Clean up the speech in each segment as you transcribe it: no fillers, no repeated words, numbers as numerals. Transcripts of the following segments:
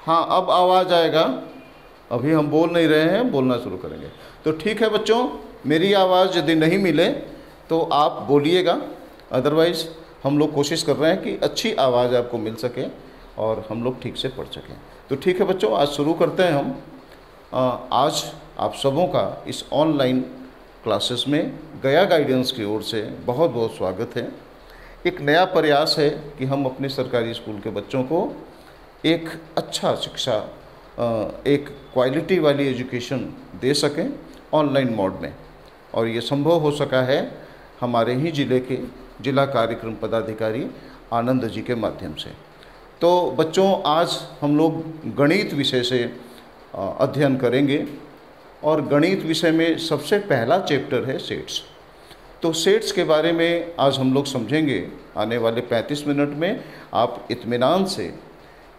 हाँ, अब आवाज़ आएगा। अभी हम बोल नहीं रहे हैं, बोलना शुरू करेंगे। तो ठीक है बच्चों, मेरी आवाज़ यदि नहीं मिले तो आप बोलिएगा, अदरवाइज़ हम लोग कोशिश कर रहे हैं कि अच्छी आवाज़ आपको मिल सके और हम लोग ठीक से पढ़ सकें। तो ठीक है बच्चों, आज शुरू करते हैं हम। आज आप सबों का इस ऑनलाइन क्लासेस में गया गाइडेंस की ओर से बहुत बहुत स्वागत है। एक नया प्रयास है कि हम अपने सरकारी स्कूल के बच्चों को एक अच्छा शिक्षा, एक क्वालिटी वाली एजुकेशन दे सकें ऑनलाइन मोड में, और ये संभव हो सका है हमारे ही ज़िले के जिला कार्यक्रम पदाधिकारी आनंद जी के माध्यम से। तो बच्चों, आज हम लोग गणित विषय से अध्ययन करेंगे और गणित विषय में सबसे पहला चैप्टर है सेट्स। तो सेट्स के बारे में आज हम लोग समझेंगे आने वाले 35 मिनट में। आप इत्मीनान से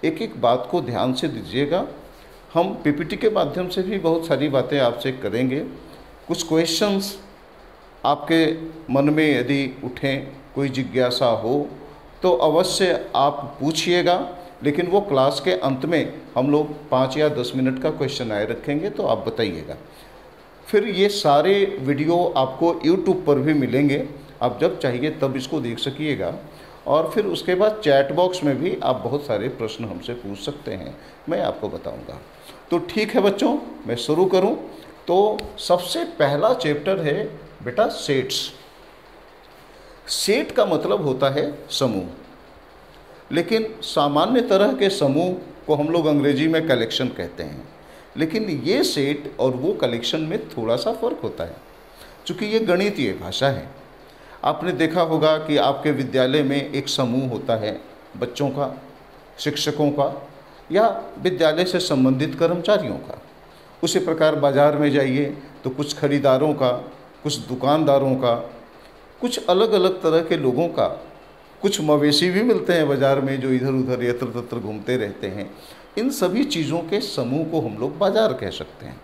एक एक बात को ध्यान से दीजिएगा। हम पीपीटी के माध्यम से भी बहुत सारी बातें आपसे करेंगे। कुछ क्वेश्चंस आपके मन में यदि उठें, कोई जिज्ञासा हो तो अवश्य आप पूछिएगा, लेकिन वो क्लास के अंत में हम लोग 5 या 10 मिनट का क्वेश्चन आए रखेंगे, तो आप बताइएगा। फिर ये सारे वीडियो आपको YouTube पर भी मिलेंगे, आप जब चाहिए तब इसको देख सकिएगा। और फिर उसके बाद चैट बॉक्स में भी आप बहुत सारे प्रश्न हमसे पूछ सकते हैं, मैं आपको बताऊंगा। तो ठीक है बच्चों, मैं शुरू करूं। तो सबसे पहला चैप्टर है बेटा सेट्स। सेट का मतलब होता है समूह, लेकिन सामान्य तरह के समूह को हम लोग अंग्रेजी में कलेक्शन कहते हैं, लेकिन ये सेट और वो कलेक्शन में थोड़ा सा फ़र्क होता है, चूँकि ये गणितीय भाषा है। आपने देखा होगा कि आपके विद्यालय में एक समूह होता है बच्चों का, शिक्षकों का या विद्यालय से संबंधित कर्मचारियों का। उसी प्रकार बाज़ार में जाइए तो कुछ खरीदारों का, कुछ दुकानदारों का, कुछ अलग अलग तरह के लोगों का, कुछ मवेशी भी मिलते हैं बाज़ार में जो इधर उधर यत्र तत्र घूमते रहते हैं। इन सभी चीज़ों के समूह को हम लोग बाज़ार कह सकते हैं।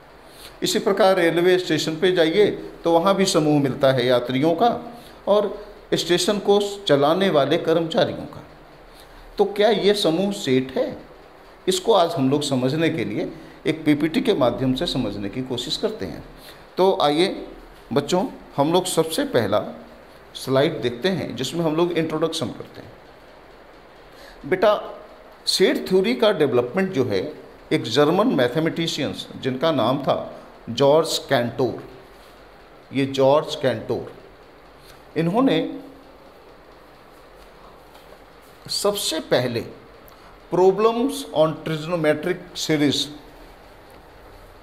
इसी प्रकार रेलवे स्टेशन पे जाइए तो वहाँ भी समूह मिलता है यात्रियों का और स्टेशन को चलाने वाले कर्मचारियों का। तो क्या ये समूह सेट है? इसको आज हम लोग समझने के लिए एक पीपीटी के माध्यम से समझने की कोशिश करते हैं। तो आइए बच्चों, हम लोग सबसे पहला स्लाइड देखते हैं जिसमें हम लोग इंट्रोडक्शन करते हैं। बेटा, सेट थ्योरी का डेवलपमेंट जो है, एक जर्मन मैथमेटिशियंस जिनका नाम था जॉर्ज कैंटोर, ये जॉर्ज कैंटोर, इन्होंने सबसे पहले प्रॉब्लम्स ऑन ट्रिग्नोमेट्रिक सीरीज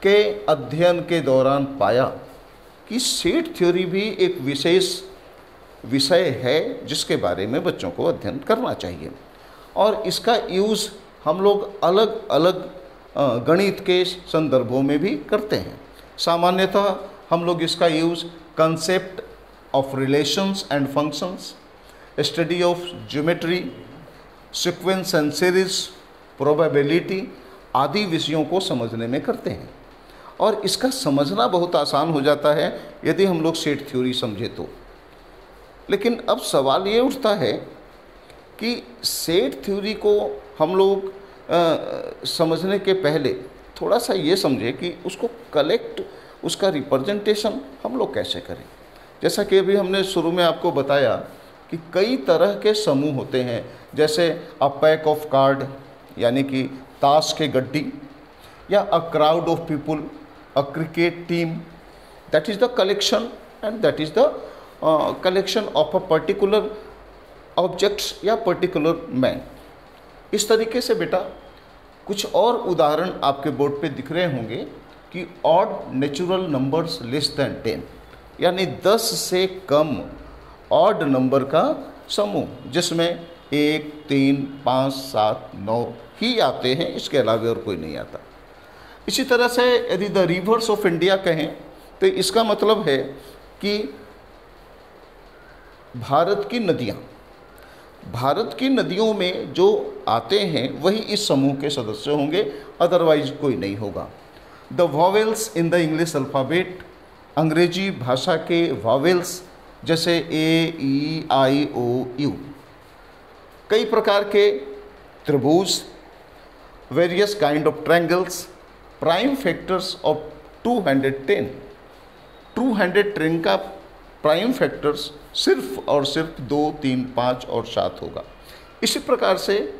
के अध्ययन के दौरान पाया कि सेट थ्योरी भी एक विशेष विषय है जिसके बारे में बच्चों को अध्ययन करना चाहिए, और इसका यूज़ हम लोग अलग अलग गणित के संदर्भों में भी करते हैं। सामान्यतः हम लोग इसका use concept of relations and functions, study of geometry, sequence and series, probability आदि विषयों को समझने में करते हैं, और इसका समझना बहुत आसान हो जाता है यदि हम लोग सेट थ्योरी समझे तो। लेकिन अब सवाल ये उठता है कि सेट थ्योरी को हम लोग समझने के पहले थोड़ा सा ये समझे कि उसको कलेक्ट, उसका रिप्रेजेंटेशन हम लोग कैसे करें। जैसा कि अभी हमने शुरू में आपको बताया कि कई तरह के समूह होते हैं, जैसे अ पैक ऑफ कार्ड यानी कि ताश के गड्डी, या a crowd of people, a cricket team, that is the collection and that is the collection of a particular objects या पर्टिकुलर मैन। इस तरीके से बेटा कुछ और उदाहरण आपके बोर्ड पे दिख रहे होंगे कि odd natural numbers less than 10, यानी 10 से कम ऑड नंबर का समूह जिसमें 1, 3, 5, 7, 9 ही आते हैं, इसके अलावा और कोई नहीं आता। इसी तरह से यदि द रिवर्स ऑफ इंडिया कहें तो इसका मतलब है कि भारत की नदियों में जो आते हैं वही इस समूह के सदस्य होंगे, अदरवाइज कोई नहीं होगा। The vowels in the English alphabet, अंग्रेजी भाषा के वॉवेल्स जैसे ए, ई, आई, ओ, यू। कई प्रकार के त्रिभुज, various kind of triangles, prime factors of 210। 210 का प्राइम फैक्टर्स सिर्फ और सिर्फ 2, 3, 5 और 7 होगा। इसी प्रकार से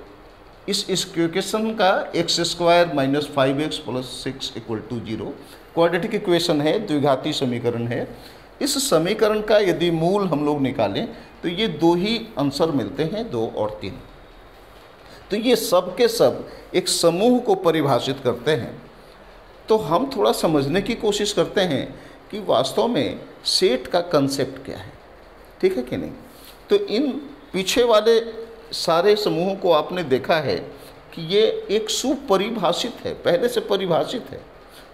इस इक्वेशन का x² - 5x + 6 = 0 क्वाड्रेटिक इक्वेशन है, द्विघाती समीकरण है। इस समीकरण का यदि मूल हम लोग निकालें तो ये दो ही आंसर मिलते हैं, 2 और 3। तो ये सब के सब एक समूह को परिभाषित करते हैं। तो हम थोड़ा समझने की कोशिश करते हैं कि वास्तव में सेट का कंसेप्ट क्या है, ठीक है कि नहीं। तो इन पीछे वाले सारे समूहों को आपने देखा है कि ये एक सुपरिभाषित है, पहले से परिभाषित है,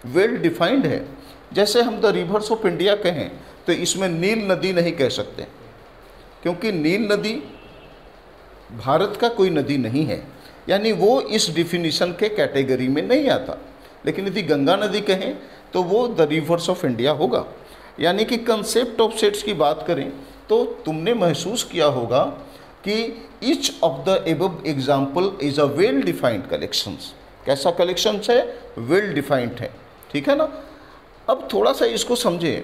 वेल डिफाइंड है। जैसे हम द रिवर्स ऑफ इंडिया कहें तो इसमें नील नदी नहीं कह सकते, क्योंकि नील नदी भारत का कोई नदी नहीं है, यानी वो इस डिफिनीशन के कैटेगरी में नहीं आता। लेकिन यदि गंगा नदी कहें तो वो द रिवर्स ऑफ इंडिया होगा। यानी कि कंसेप्ट ऑफ सेट्स की बात करें तो तुमने महसूस किया होगा कि each of the above example is a well defined collections. कैसा कलेक्शंस है? वेल डिफाइंड है, ठीक है ना। अब थोड़ा सा इसको समझें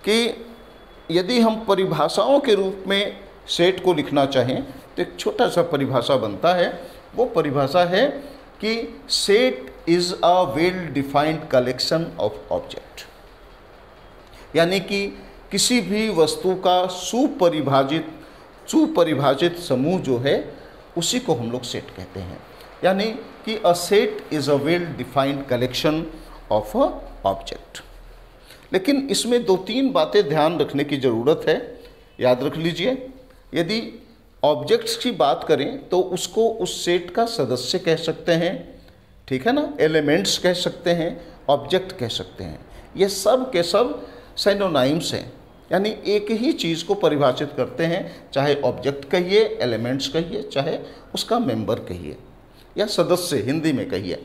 कि यदि हम परिभाषाओं के रूप में सेट को लिखना चाहें तो एक छोटा सा परिभाषा बनता है। वो परिभाषा है कि set is a well defined collection of object, यानी कि किसी भी वस्तु का सुपरिभाषित समूह जो है उसी को हम लोग सेट कहते हैं। यानी कि a set is a well defined collection of a object. लेकिन इसमें 2-3 बातें ध्यान रखने की ज़रूरत है, याद रख लीजिए। यदि ऑब्जेक्ट्स की बात करें तो उसको उस सेट का सदस्य कह सकते हैं, ठीक है ना, एलिमेंट्स कह सकते हैं, ऑब्जेक्ट कह सकते हैं। ये सब के सब सिनोनिम्स हैं, यानी एक ही चीज़ को परिभाषित करते हैं, चाहे ऑब्जेक्ट कहिए, एलिमेंट्स कहिए, चाहे उसका मेंबर कहिए या सदस्य हिंदी में कहिए।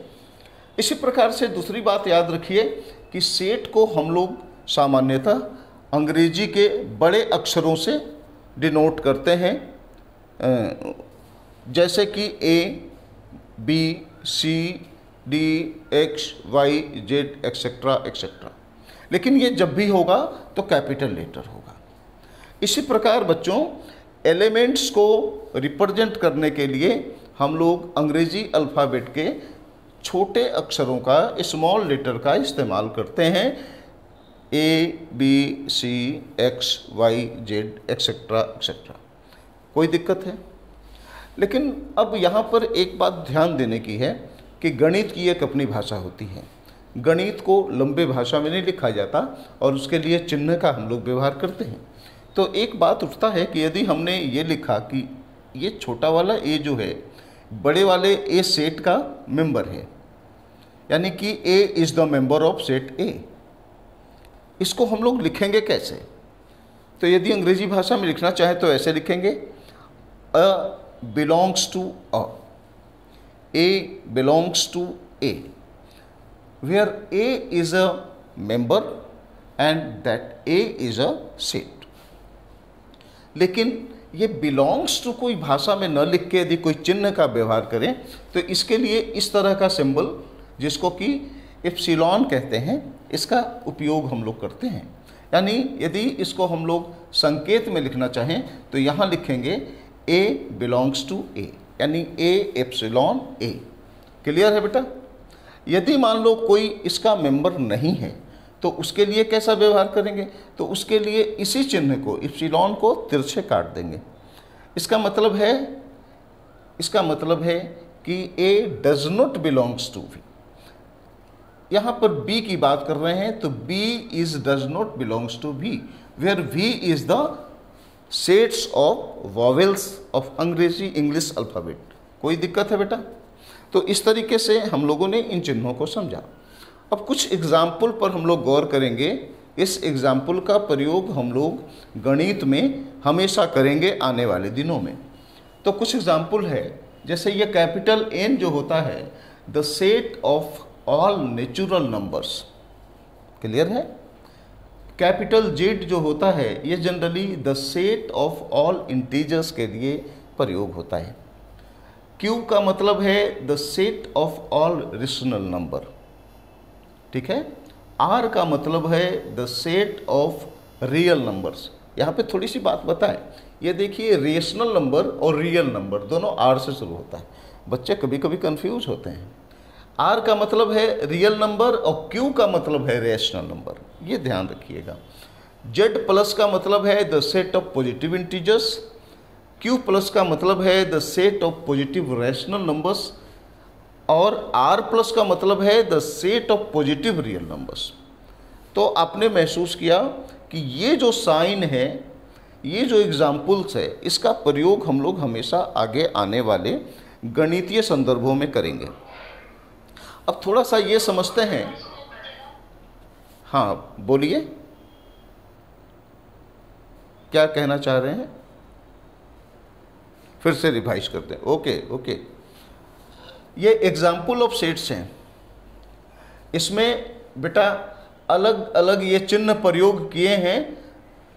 इसी प्रकार से दूसरी बात याद रखिए कि सेट को हम लोग सामान्यतः अंग्रेजी के बड़े अक्षरों से डिनोट करते हैं, जैसे कि A, B, C, D, X, Y, Z etcetera etcetera. लेकिन ये जब भी होगा तो कैपिटल लेटर होगा। इसी प्रकार बच्चों, एलिमेंट्स को रिप्रेजेंट करने के लिए हम लोग अंग्रेजी अल्फ़ाबेट के छोटे अक्षरों का, स्मॉल लेटर का इस्तेमाल करते हैं, A, B, C, X, Y, Z etcetera etcetera. कोई दिक्कत है? लेकिन अब यहाँ पर एक बात ध्यान देने की है कि गणित की एक अपनी भाषा होती है। गणित को लंबे भाषा में नहीं लिखा जाता और उसके लिए चिन्ह का हम लोग व्यवहार करते हैं। तो एक बात उठता है कि यदि हमने ये लिखा कि ये छोटा वाला ए जो है बड़े वाले ए सेट का मेंबर है, यानी कि A is the member of set ए, इसको हम लोग लिखेंगे कैसे? तो यदि अंग्रेजी भाषा में लिखना चाहे तो ऐसे लिखेंगे, a belongs to a, A belongs to A, where A is a member and that A is a set। लेकिन ये बिलोंग्स टू कोई भाषा में न लिख के यदि कोई चिन्ह का व्यवहार करें तो इसके लिए इस तरह का सिंबल, जिसको कि एप्सिलॉन कहते हैं, इसका उपयोग हम लोग करते हैं। यानी यदि इसको हम लोग संकेत में लिखना चाहें तो यहाँ लिखेंगे A बिलोंग्स टू A, यानी A एप्सिलॉन A। क्लियर है बेटा? यदि मान लो कोई इसका मेंबर नहीं है तो उसके लिए कैसा व्यवहार करेंगे? तो उसके लिए इसी चिन्ह को, एप्सिलॉन को तिरछे काट देंगे। इसका मतलब है कि A does not belongs to V। यहाँ पर B की बात कर रहे हैं तो B is does not belongs to V, where V is the sets of vowels of अंग्रेजी इंग्लिश अल्फ़ाबेट। कोई दिक्कत है बेटा? तो इस तरीके से हम लोगों ने इन चिन्हों को समझा। अब कुछ एग्जाम्पल पर हम लोग गौर करेंगे। इस एग्जाम्पल का प्रयोग हम लोग गणित में हमेशा करेंगे आने वाले दिनों में। तो कुछ एग्जाम्पल है, जैसे ये कैपिटल N जो होता है, the set of all natural numbers. Clear है? कैपिटल Z जो होता है ये generally the set of all integers के लिए प्रयोग होता है। Q का मतलब है the set of all rational number, ठीक है। R का मतलब है the set of real numbers. यहाँ पे थोड़ी सी बात बताएं, ये देखिए रेशनल नंबर और रियल नंबर दोनों R से शुरू होता है, बच्चे कभी कभी कंफ्यूज होते हैं। R का मतलब है रियल नंबर और Q का मतलब है रेशनल नंबर, ये ध्यान रखिएगा। Z प्लस का मतलब है the set of positive integers, Q plus का मतलब है the set of positive rational numbers, और R प्लस का मतलब है the set of positive real numbers. तो आपने महसूस किया कि ये जो साइन है, ये जो एग्जाम्पल्स है, इसका प्रयोग हम लोग हमेशा आगे आने वाले गणितीय संदर्भों में करेंगे। अब थोड़ा सा ये समझते हैं, हाँ बोलिए क्या कहना चाह रहे हैं, फिर से रिवाइज करते हैं। ओके, ये एग्जाम्पल ऑफ सेट्स हैं, इसमें बेटा अलग अलग ये चिन्ह प्रयोग किए हैं।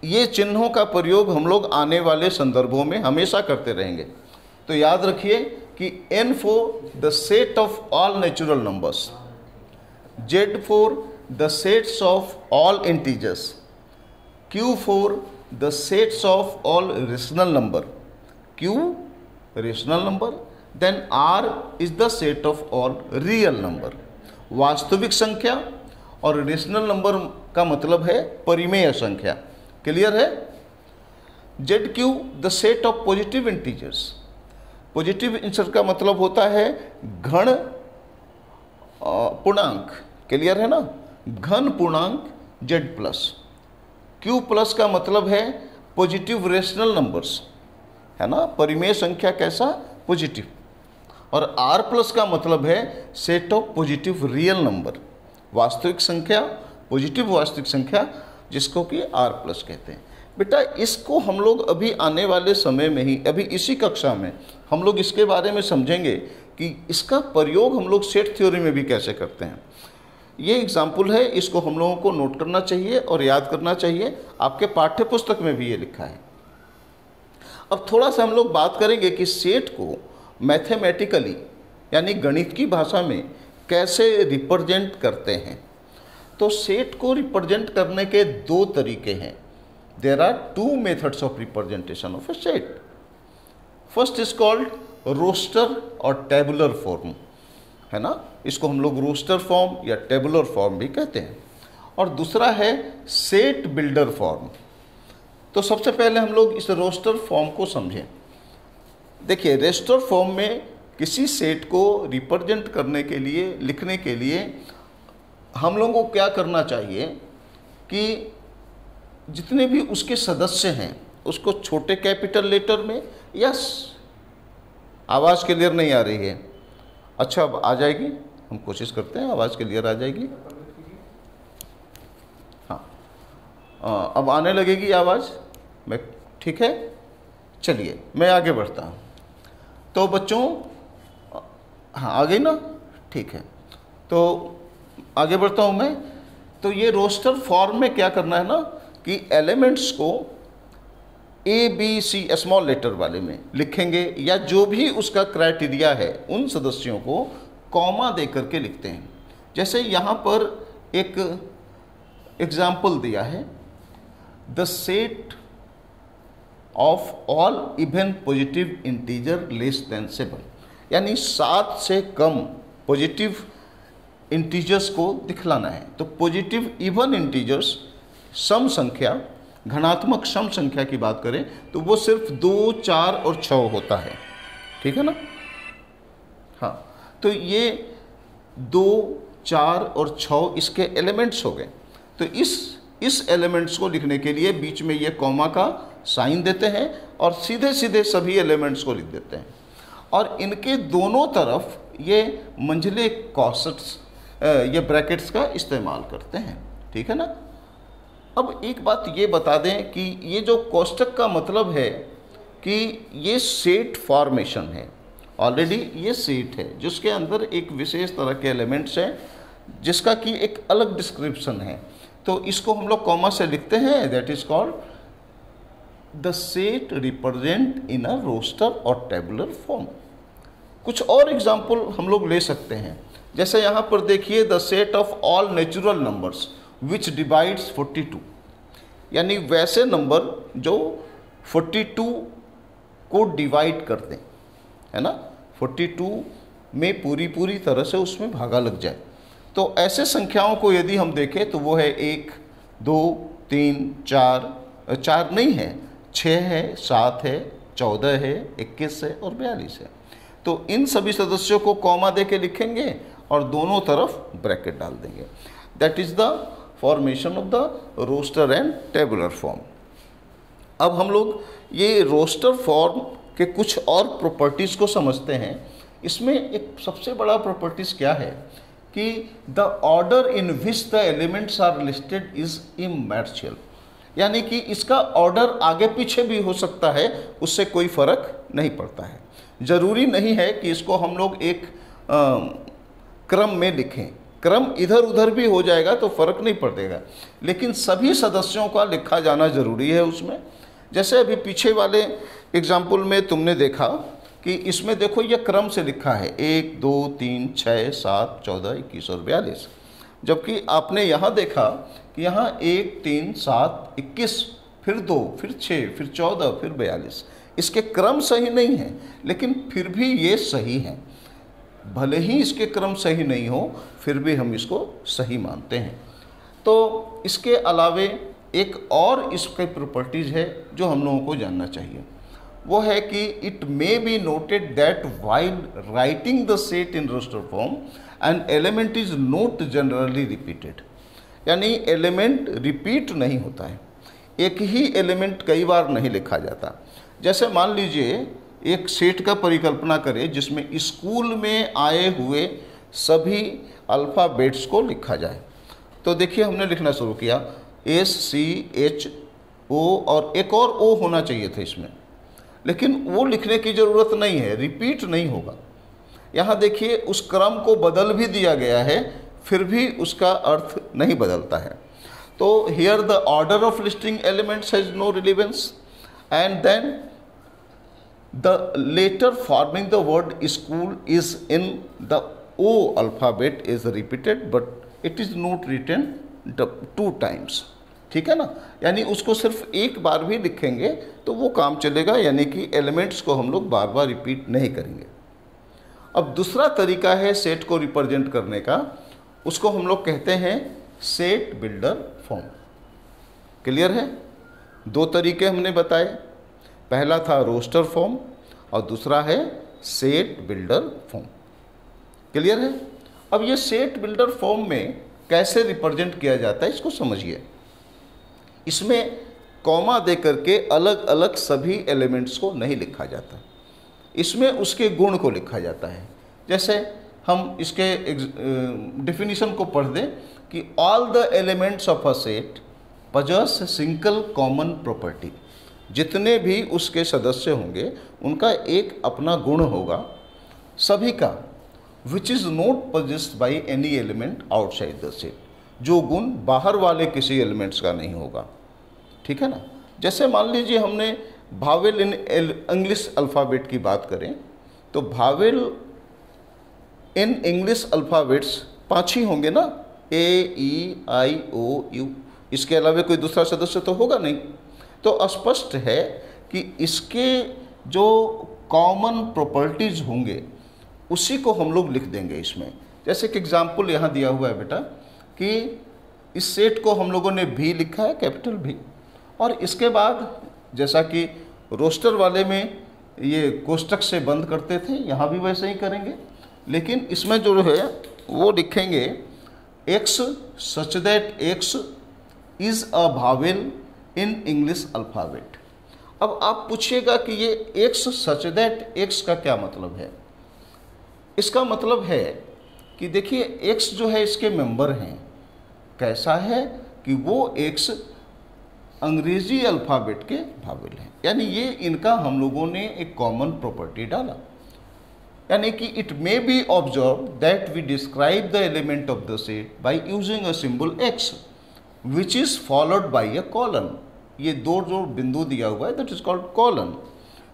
ये चिन्हों का प्रयोग हम लोग आने वाले संदर्भों में हमेशा करते रहेंगे। तो याद रखिए कि N for the set of all natural numbers, Z for the sets of all integers, Q for the sets of all rational number, Q rational number, then R is the set of all real number. वास्तविक संख्या और rational number का मतलब है परिमेय संख्या, clear है। ZQ the set of positive integers, positive integer का मतलब होता है घन पूर्णांक, क्लियर है ना, घन पूर्णांक Z प्लस। Q प्लस का मतलब है पॉजिटिव रेशनल नंबर्स, है ना, परिमेय संख्या कैसा, पॉजिटिव। और R प्लस का मतलब है set of positive real number, वास्तविक संख्या, पॉजिटिव वास्तविक संख्या, जिसको कि R प्लस कहते हैं। बेटा इसको हम लोग अभी आने वाले समय में ही, अभी इसी कक्षा में हम लोग इसके बारे में समझेंगे कि इसका प्रयोग हम लोग सेट थ्योरी में भी कैसे करते हैं। ये एग्जाम्पल है, इसको हम लोगों को नोट करना चाहिए और याद करना चाहिए, आपके पाठ्य पुस्तक में भी ये लिखा है। अब थोड़ा सा हम लोग बात करेंगे कि सेट को मैथमेटिकली यानी गणित की भाषा में कैसे रिप्रेजेंट करते हैं। तो सेट को रिप्रेजेंट करने के दो तरीके हैं। There are two methods of representation of a set. First is called roster और टेबुलर फॉर्म, है ना, इसको हम लोग रोस्टर फॉर्म या टेबुलर फॉर्म भी कहते हैं। और दूसरा है सेट बिल्डर फॉर्म। तो सबसे पहले हम लोग इस रोस्टर फॉर्म को समझें। देखिए रोस्टर फॉर्म में किसी सेट को रिप्रेजेंट करने के लिए, लिखने के लिए हम लोगों को क्या करना चाहिए कि जितने भी उसके सदस्य हैं उसको छोटे कैपिटल लेटर में, यस आवाज़ क्लियर नहीं आ रही है, अच्छा अब आ जाएगी, हम कोशिश करते हैं आवाज़ क्लियर आ जाएगी। हाँ अब आने लगेगी आवाज़, मैं ठीक है, चलिए मैं आगे बढ़ता हूँ। तो बच्चों हाँ आ गई ना, ठीक है, तो आगे बढ़ता हूँ मैं। तो ये रोस्टर फॉर्म में क्या करना है ना कि एलिमेंट्स को ABC स्मॉल लेटर वाले में लिखेंगे, या जो भी उसका क्राइटेरिया है उन सदस्यों को कॉमा दे करके लिखते हैं। जैसे यहाँ पर एक एग्जाम्पल दिया है, the set of all even positive integer less than 7, यानी 7 से कम पॉजिटिव इंटीजर्स को दिखलाना है। तो पॉजिटिव इवन इंटीजर्स सम संख्या, घनात्मक सम संख्या की बात करें तो वो सिर्फ 2, 4 और 6 होता है, ठीक है ना। हाँ तो ये 2, 4 और 6 इसके एलिमेंट्स हो गए। तो इस एलिमेंट्स को लिखने के लिए बीच में ये कॉमा का साइन देते हैं और सीधे सीधे सभी एलिमेंट्स को लिख देते हैं, और इनके दोनों तरफ ये मंझले कॉसेट्स, ये ब्रैकेट्स का इस्तेमाल करते हैं, ठीक है ना। अब एक बात ये बता दें कि ये जो कोष्टक का मतलब है कि ये सेट फॉर्मेशन है, ऑलरेडी ये सेट है जिसके अंदर एक विशेष तरह के एलिमेंट्स हैं जिसका कि एक अलग डिस्क्रिप्शन है। तो इसको हम लोग कॉमा से लिखते हैं, that is called the set represent in a roster और टेबुलर फॉर्म। कुछ और एग्जाम्पल हम लोग ले सकते हैं, जैसे यहाँ पर देखिए the set of all natural numbers which divides 42, यानी वैसे नंबर जो 42 को डिवाइड कर दें, है ना, 42 में पूरी तरह से उसमें भागा लग जाए। तो ऐसे संख्याओं को यदि हम देखें तो वो है 1, 2, 3, 4 नहीं है, 6 है, 7 है, 14 है, 21 है और 42 है। तो इन सभी सदस्यों को कॉमा दे के लिखेंगे और दोनों तरफ ब्रैकेट डाल देंगे। That is the formation of the roster and tabular form. अब हम लोग ये रोस्टर फॉर्म के कुछ और प्रॉपर्टीज़ को समझते हैं। इसमें एक सबसे बड़ा प्रॉपर्टीज़ क्या है कि the order in which the elements are listed is immaterial, यानी कि इसका ऑर्डर आगे पीछे भी हो सकता है, उससे कोई फर्क नहीं पड़ता है। ज़रूरी नहीं है कि इसको हम लोग एक क्रम में लिखें, क्रम इधर उधर भी हो जाएगा तो फर्क नहीं पड़ेगा, लेकिन सभी सदस्यों का लिखा जाना ज़रूरी है उसमें। जैसे अभी पीछे वाले एग्जाम्पल में तुमने देखा कि इसमें देखो ये क्रम से लिखा है 1, 2, 3, 6, 7, 14, 21 और 42, जबकि आपने यहाँ देखा कि यहाँ 1, 3, 7, 21, फिर 2, फिर 6, फिर 14, फिर 42। इसके क्रम सही नहीं है, लेकिन फिर भी ये सही है। भले ही इसके क्रम सही नहीं हो, फिर भी हम इसको सही मानते हैं। तो इसके अलावे एक और इसके प्रॉपर्टीज़ है जो हम लोगों को जानना चाहिए, वो है कि it may be noted that while writing the set in roster form an element is not generally repeated, यानी एलिमेंट रिपीट नहीं होता है, एक ही एलिमेंट कई बार नहीं लिखा जाता। जैसे मान लीजिए एक सेट का परिकल्पना करें जिसमें स्कूल में आए हुए सभी अल्फ़ाबेट्स को लिखा जाए। तो देखिए हमने लिखना शुरू किया SCHO और एक और O होना चाहिए था इसमें, लेकिन वो लिखने की ज़रूरत नहीं है, रिपीट नहीं होगा। यहाँ देखिए उस क्रम को बदल भी दिया गया है, फिर भी उसका अर्थ नहीं बदलता है। तो here the order of listing elements has no relevance and then the later forming the word school is in the O alphabet is repeated but it is not written 2 times, ठीक है ना, यानी उसको सिर्फ एक बार भी लिखेंगे तो वो काम चलेगा, यानी कि एलिमेंट्स को हम लोग बार बार रिपीट नहीं करेंगे। अब दूसरा तरीका है सेट को रिप्रेजेंट करने का, उसको हम लोग कहते हैं सेट बिल्डर फॉर्म। क्लियर है? 2 तरीके हमने बताए, पहला था रोस्टर फॉर्म और दूसरा है सेट बिल्डर फॉर्म। क्लियर है? अब ये सेट बिल्डर फॉर्म में कैसे रिप्रेजेंट किया जाता है इसको समझिए। इसमें कॉमा दे करके अलग अलग सभी एलिमेंट्स को नहीं लिखा जाता, इसमें उसके गुण को लिखा जाता है। जैसे हम इसके डेफिनेशन को पढ़ दें कि all the elements of a set possess single common property, जितने भी उसके सदस्य होंगे उनका एक अपना गुण होगा सभी का, which is not possessed by any element outside the set, जो गुण बाहर वाले किसी एलिमेंट्स का नहीं होगा। ठीक है ना? जैसे मान लीजिए हमने भावेल इन इंग्लिश अल्फ़ाबेट की बात करें तो भावेल इन इंग्लिश अल्फ़ाबेट्स 5 ही होंगे ना, AEIOU, इसके अलावा कोई दूसरा सदस्य तो होगा नहीं। तो स्पष्ट है कि इसके जो कॉमन प्रॉपर्टीज़ होंगे उसी को हम लोग लिख देंगे इसमें। जैसे कि एग्जाम्पल यहाँ दिया हुआ है बेटा कि इस सेट को हम लोगों ने भी लिखा है, कैपिटल भी, और इसके बाद जैसा कि रोस्टर वाले में ये कोष्टक से बंद करते थे, यहाँ भी वैसे ही करेंगे, लेकिन इसमें जो है वो लिखेंगे X such that X is a vowel in English alphabet. अब आप पूछिएगा कि ये X सच दैट X का क्या मतलब है? इसका मतलब है कि देखिए X जो है इसके मेंबर हैं, कैसा है कि वो X अंग्रेजी अल्फ़ाबेट के भावेल हैं, यानी ये इनका हम लोगों ने एक कॉमन प्रॉपर्टी डाला। यानी कि it may be observed that we describe the element of the set by using a symbol X which is followed by a colon. ये 2 जो बिंदु दिया हुआ है that is called colon.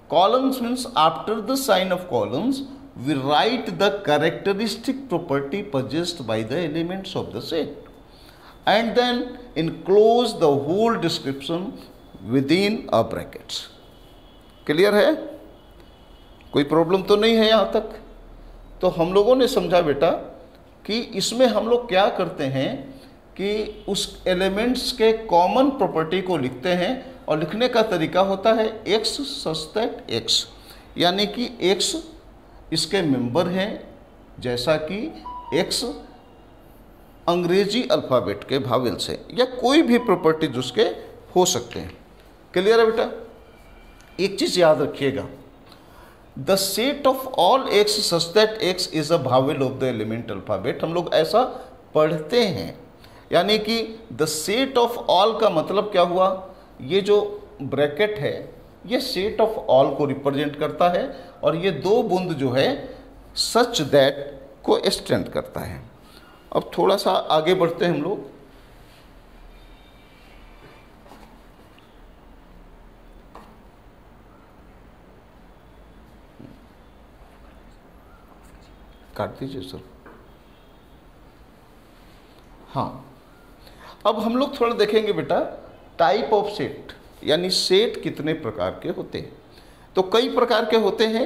Colons means after the sign of colons we write the characteristic property possessed by the elements of the set and then enclose the whole description within a brackets. Clear है? कोई problem तो नहीं है यहाँ तक? तो हम लोगों ने समझा बेटा कि इसमें हम लोग क्या करते हैं कि उस एलिमेंट्स के कॉमन प्रॉपर्टी को लिखते हैं और लिखने का तरीका होता है x सच दैट x, यानी कि x इसके मेंबर हैं, जैसा कि x अंग्रेजी अल्फ़ाबेट के भावेल से या कोई भी प्रॉपर्टीज उसके हो सकते हैं। क्लियर है बेटा? एक चीज़ याद रखिएगा, the set of all x such that x is a vowel of the element alphabet. हम लोग ऐसा पढ़ते हैं, यानी कि द सेट ऑफ ऑल का मतलब क्या हुआ? ये जो ब्रैकेट है ये सेट ऑफ ऑल को रिप्रेजेंट करता है और ये दो बूंद जो है सच दैट को एक्सटेंड करता है। अब थोड़ा सा आगे बढ़ते हैं हम लोग। काट दीजिए सर। हाँ, अब हम लोग थोड़ा देखेंगे बेटा टाइप ऑफ सेट, यानी सेट कितने प्रकार के होते हैं। तो कई प्रकार के होते हैं,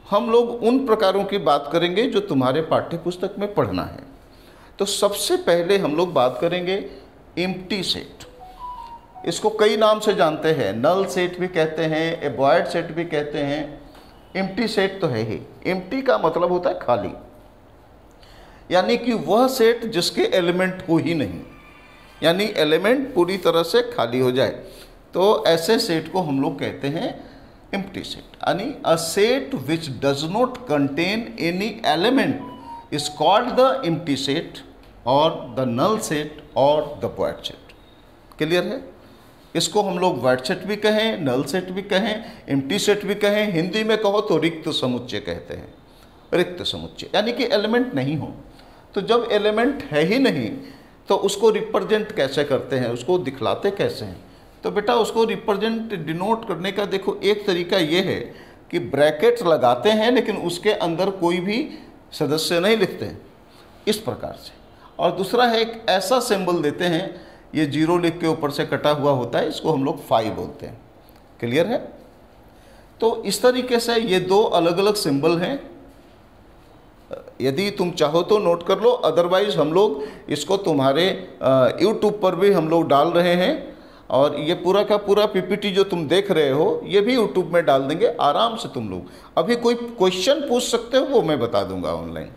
हम लोग उन प्रकारों की बात करेंगे जो तुम्हारे पाठ्य पुस्तक में पढ़ना है। तो सबसे पहले हम लोग बात करेंगे एम्प्टी सेट। इसको कई नाम से जानते हैं, नल सेट भी कहते हैं, एवॉइड सेट भी कहते हैं, एम्प्टी सेट तो है ही। एम्प्टी का मतलब होता है खाली, यानी कि वह सेट जिसके एलिमेंट हो ही नहीं, यानी एलिमेंट पूरी तरह से खाली हो जाए, तो ऐसे सेट को हम लोग कहते हैं एम्प्टी सेट। यानी अ set which does not contain any element is called the empty set और द नल सेट और द वॉइड सेट। क्लियर है? इसको हम लोग वॉइड सेट भी कहें, नल सेट भी कहें, एम्प्टी सेट भी कहें, हिंदी में कहो तो रिक्त समुच्चय कहते हैं। रिक्त समुच्चय यानी कि एलिमेंट नहीं हो। तो जब एलिमेंट है ही नहीं तो उसको रिप्रेजेंट कैसे करते हैं, उसको दिखलाते कैसे हैं? तो बेटा उसको रिप्रेजेंट डिनोट करने का देखो एक तरीका ये है कि ब्रैकेट्स लगाते हैं लेकिन उसके अंदर कोई भी सदस्य नहीं लिखते हैं, इस प्रकार से। और दूसरा है एक ऐसा सिंबल देते हैं, ये जीरो लिख के ऊपर से कटा हुआ होता है, इसको हम लोग फाई बोलते हैं। क्लियर है? तो इस तरीके से ये दो अलग अलग सिंबल हैं। यदि तुम चाहो तो नोट कर लो, अदरवाइज हम लोग इसको तुम्हारे यूट्यूब पर भी हम लोग डाल रहे हैं और ये पूरा का पूरा पीपीटी जो तुम देख रहे हो ये भी यूट्यूब में डाल देंगे आराम से। तुम लोग अभी कोई क्वेश्चन पूछ सकते हो, वो मैं बता दूंगा ऑनलाइन।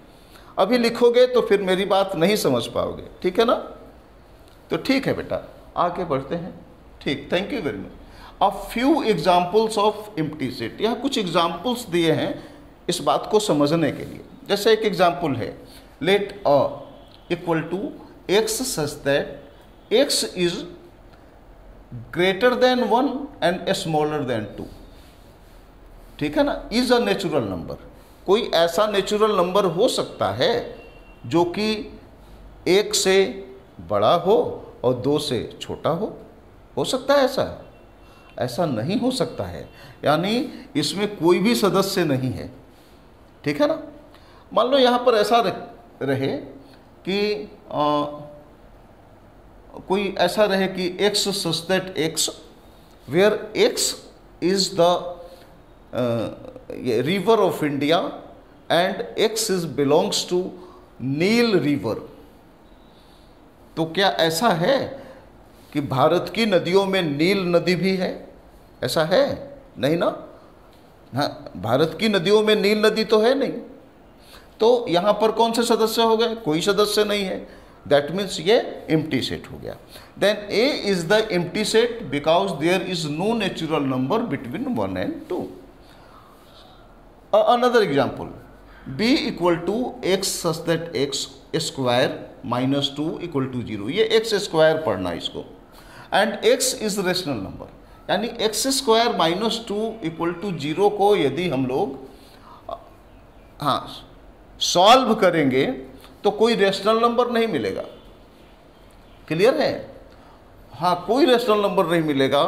अभी लिखोगे तो फिर मेरी बात नहीं समझ पाओगे, ठीक है ना? तो ठीक है बेटा, आगे बढ़ते हैं। ठीक, thank you very much. A few examples of empty set, यहाँ कुछ एग्जाम्पल्स दिए हैं इस बात को समझने के लिए। जैसे एक एग्जाम्पल है, let a equal to x such that x is greater than 1 and smaller than 2। ठीक है ना? Is a natural number. कोई ऐसा नेचुरल नंबर हो सकता है जो कि 1 से बड़ा हो और 2 से छोटा हो सकता है ऐसा? ऐसा नहीं हो सकता है, यानी इसमें कोई भी सदस्य नहीं है। ठीक है ना? मान लो यहाँ पर ऐसा रहे कि कोई ऐसा रहे कि x such that x where x is the river of India and x is belongs to Nile river. तो क्या ऐसा है कि भारत की नदियों में नील नदी भी है? ऐसा है? नहीं ना? हाँ, भारत की नदियों में नील नदी तो है नहीं। तो यहाँ पर कौन से सदस्य हो गए? कोई सदस्य नहीं है। दैट मीन्स ये एम्प्टी सेट हो गया। Then A is the empty set because there is no natural number between 1 and 2। Another example, b equal to x such that x square minus 2 equal to 0। ये x square पढ़ना इसको। And x is rational number, यानी x square minus 2 equal to 0 को यदि हम लोग solve करेंगे तो कोई रेशनल नंबर नहीं मिलेगा। क्लियर है? हाँ, कोई रेशनल नंबर नहीं मिलेगा,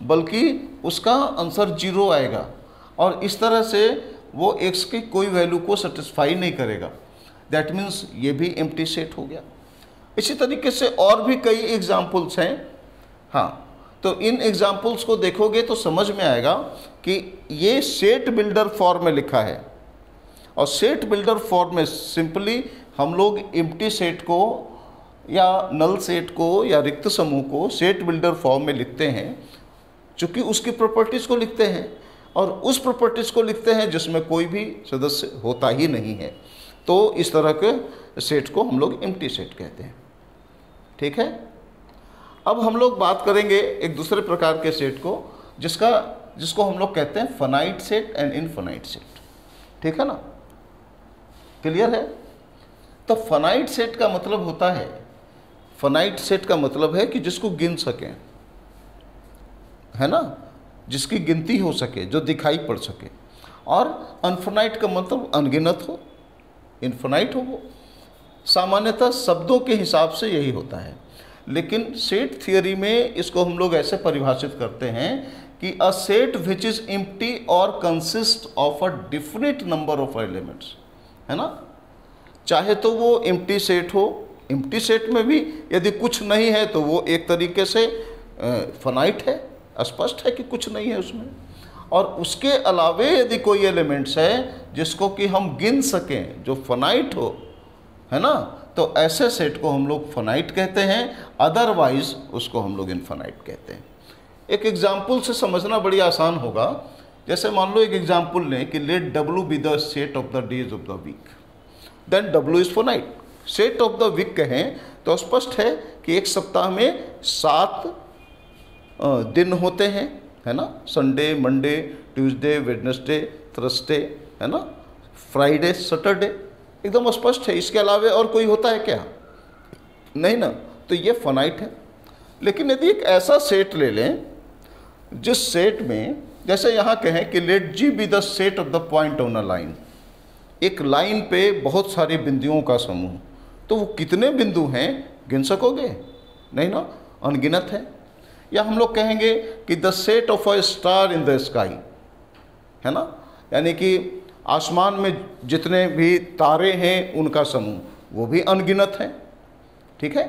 बल्कि उसका आंसर 0 आएगा। और इस तरह से वो x की कोई वैल्यू को सेटिस्फाई नहीं करेगा, दैट मीन्स ये भी एम्प्टी सेट हो गया। इसी तरीके से और भी कई एग्जाम्पल्स हैं। हाँ, तो इन एग्जाम्पल्स को देखोगे तो समझ में आएगा कि ये सेट बिल्डर फॉर्म में लिखा है, और सेट बिल्डर फॉर्म में सिंपली हम लोग एम्प्टी सेट को या नल सेट को या रिक्त समूह को सेट बिल्डर फॉर्म में लिखते हैं, चूँकि उसकी प्रॉपर्टीज़ को लिखते हैं और उस प्रॉपर्टीज़ को लिखते हैं जिसमें कोई भी सदस्य होता ही नहीं है। तो इस तरह के सेट को हम लोग एम्प्टी सेट कहते हैं। ठीक है, अब हम लोग बात करेंगे एक दूसरे प्रकार के सेट को, जिसको हम लोग कहते हैं finite set and infinite set. ठीक है ना, क्लियर है? तो फाइनाइट सेट का मतलब होता है, फाइनाइट सेट का मतलब है कि जिसको गिन सकें, है ना, जिसकी गिनती हो सके, जो दिखाई पड़ सके। और अनफाइनाइट का मतलब अनगिनत हो, इनफाइनाइट हो। वो सामान्यतः शब्दों के हिसाब से यही होता है, लेकिन सेट थियोरी में इसको हम लोग ऐसे परिभाषित करते हैं कि a set which is empty और consist of a definite number of elements, है ना। चाहे तो वो एम्प्टी सेट हो, एम्प्टी सेट में भी यदि कुछ नहीं है तो वो एक तरीके से फाइनाइट है, स्पष्ट है कि कुछ नहीं है उसमें। और उसके अलावे यदि कोई एलिमेंट्स है जिसको कि हम गिन सकें, जो फाइनाइट हो, है ना, तो ऐसे सेट को हम लोग फाइनाइट कहते हैं, अदरवाइज उसको हम लोग इनफाइनाइट कहते हैं। एक एग्जाम्पल से समझना बड़ी आसान होगा। जैसे मान लो एक एग्जाम्पल लें कि let W be the set of the days of the week, then W is finite. Set of the week कहें तो स्पष्ट है कि एक सप्ताह में 7 दिन होते हैं, है ना, Sunday, Monday, Tuesday, Wednesday, Thursday, है ना, फ्राइडे, सैटरडे, एकदम स्पष्ट है। इसके अलावा और कोई होता है क्या? नहीं ना, तो ये फाइनाइट है। लेकिन यदि एक ऐसा सेट ले लें जिस सेट में, जैसे यहाँ कहें कि let G be the set of the point on a line, एक लाइन पे बहुत सारे बिंदुओं का समूह, तो वो कितने बिंदु हैं गिन सकोगे? नहीं ना, अनगिनत है। या हम लोग कहेंगे कि the set of a star in the sky, है ना, यानी कि आसमान में जितने भी तारे हैं उनका समूह, वो भी अनगिनत है। ठीक है,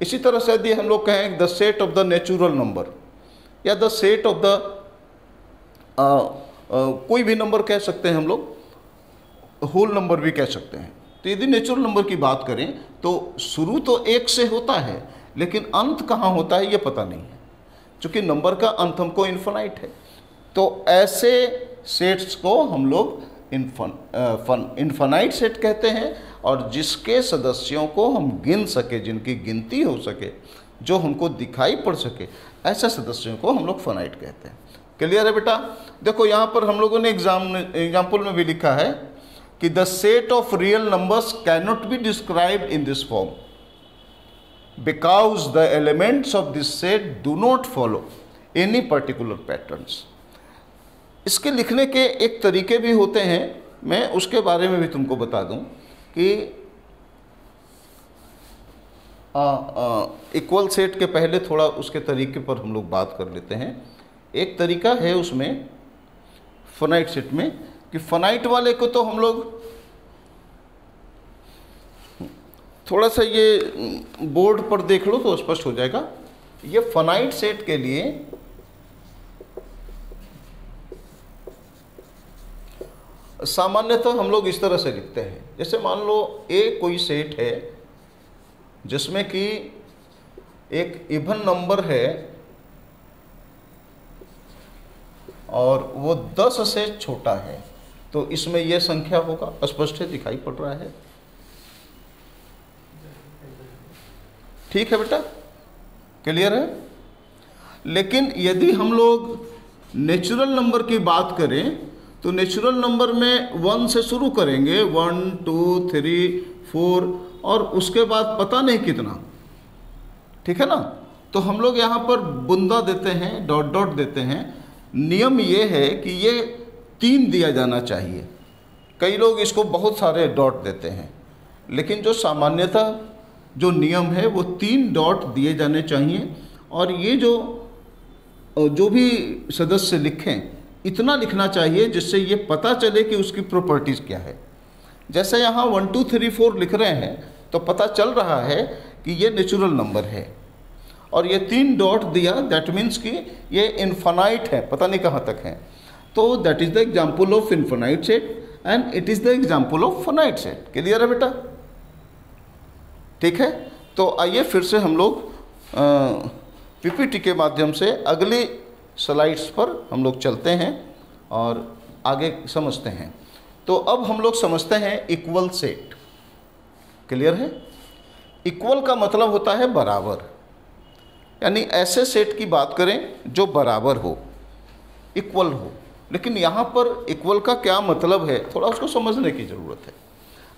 इसी तरह से यदि हम लोग कहें the set of the natural number, या द सेट ऑफ द कोई भी नंबर कह सकते हैं हम लोग, होल नंबर भी कह सकते हैं। तो यदि नेचुरल नंबर की बात करें तो शुरू तो 1 से होता है, लेकिन अंत कहाँ होता है ये पता नहीं है, क्योंकि नंबर का अंत हमको इनफाइनाइट है। तो ऐसे सेट्स को हम लोग इनफाइनाइट सेट कहते हैं, और जिसके सदस्यों को हम गिन सके, जिनकी गिनती हो सके, जो हमको दिखाई पड़ सके, ऐसे सदस्यों को हम लोग फाइनाइट कहते हैं। क्लियर है बेटा? देखो यहाँ पर हम लोगों ने एग्जाम्पल में भी लिखा है कि the set of real numbers can not be described in this form because the elements of this set do not follow any particular patterns. इसके लिखने के एक तरीके भी होते हैं, मैं उसके बारे में भी तुमको बता दूं कि इक्वल सेट के पहले थोड़ा उसके तरीके पर हम लोग बात कर लेते हैं। एक तरीका है उसमें फाइनाइट सेट में कि फाइनाइट वाले को तो हम लोग थोड़ा सा ये बोर्ड पर देख लो तो स्पष्ट हो जाएगा। ये फाइनाइट सेट के लिए सामान्यतः हम लोग इस तरह से लिखते हैं, जैसे मान लो ए कोई सेट है जिसमें कि एक इवन नंबर है और वो 10 से छोटा है, तो इसमें यह संख्या होगा, स्पष्ट है, दिखाई पड़ रहा है। ठीक है बेटा, क्लियर है? लेकिन यदि हम लोग नेचुरल नंबर की बात करें तो नेचुरल नंबर में 1 से शुरू करेंगे, 1 2 3 4 और उसके बाद पता नहीं कितना। ठीक है ना, तो हम लोग यहाँ पर बुंदा देते हैं, डॉट डॉट देते हैं। नियम ये है कि ये 3 दिया जाना चाहिए। कई लोग इसको बहुत सारे डॉट देते हैं, लेकिन जो सामान्यतः जो नियम है वो 3 डॉट दिए जाने चाहिए। और ये जो भी सदस्य लिखें इतना लिखना चाहिए जिससे ये पता चले कि उसकी प्रॉपर्टीज़ क्या है। जैसे यहाँ 1 2 3 4 लिख रहे हैं तो पता चल रहा है कि ये नेचुरल नंबर है, और ये 3 डॉट दिया, दैट मीन्स कि ये इन्फानाइट है, पता नहीं कहाँ तक है। तो that is the example of infinite set and it is the example of finite set. Clear है बेटा? ठीक है, तो आइए फिर से हम लोग पीपीटी के माध्यम से अगली स्लाइड्स पर हम लोग चलते हैं और आगे समझते हैं। तो अब हम लोग समझते हैं इक्वल सेट। क्लियर है? इक्वल का मतलब होता है बराबर, यानी ऐसे सेट की बात करें जो बराबर हो, इक्वल हो। लेकिन यहाँ पर इक्वल का क्या मतलब है, थोड़ा उसको समझने की ज़रूरत है।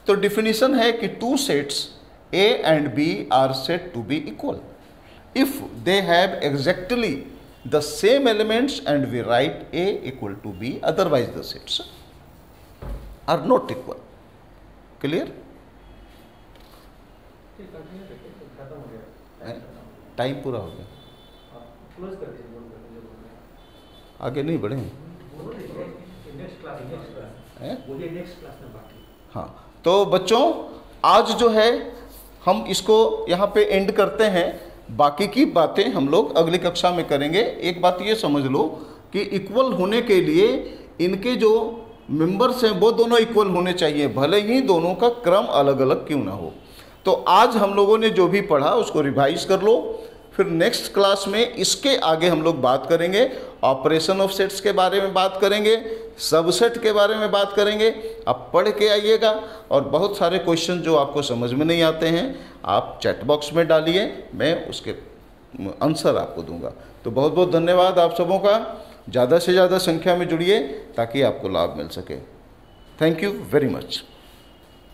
तो डिफिनीशन है कि 2 sets A and B are said to be equal if they have exactly the same elements and we write A equal to B, otherwise the sets are not equal. Clear? Time पूरा हो गया, आगे नहीं बढ़े। हाँ, तो बच्चों आज जो है हम इसको यहाँ पे एंड करते हैं, बाकी की बातें हम लोग अगली कक्षा में करेंगे। एक बात ये समझ लो कि इक्वल होने के लिए इनके जो मेंबर्स हैं वो दोनों इक्वल होने चाहिए, भले ही दोनों का क्रम अलग अलग क्यों ना हो। तो आज हम लोगों ने जो भी पढ़ा उसको रिवाइज कर लो, फिर नेक्स्ट क्लास में इसके आगे हम लोग बात करेंगे, ऑपरेशन ऑफ सेट्स के बारे में बात करेंगे, सबसेट के बारे में बात करेंगे। आप पढ़ के आइएगा, और बहुत सारे क्वेश्चन जो आपको समझ में नहीं आते हैं आप चैट बॉक्स में डालिए, मैं उसके आंसर आपको दूंगा। तो बहुत बहुत धन्यवाद आप सबों का, ज़्यादा से ज़्यादा संख्या में जुड़िए ताकि आपको लाभ मिल सके। Thank you very much.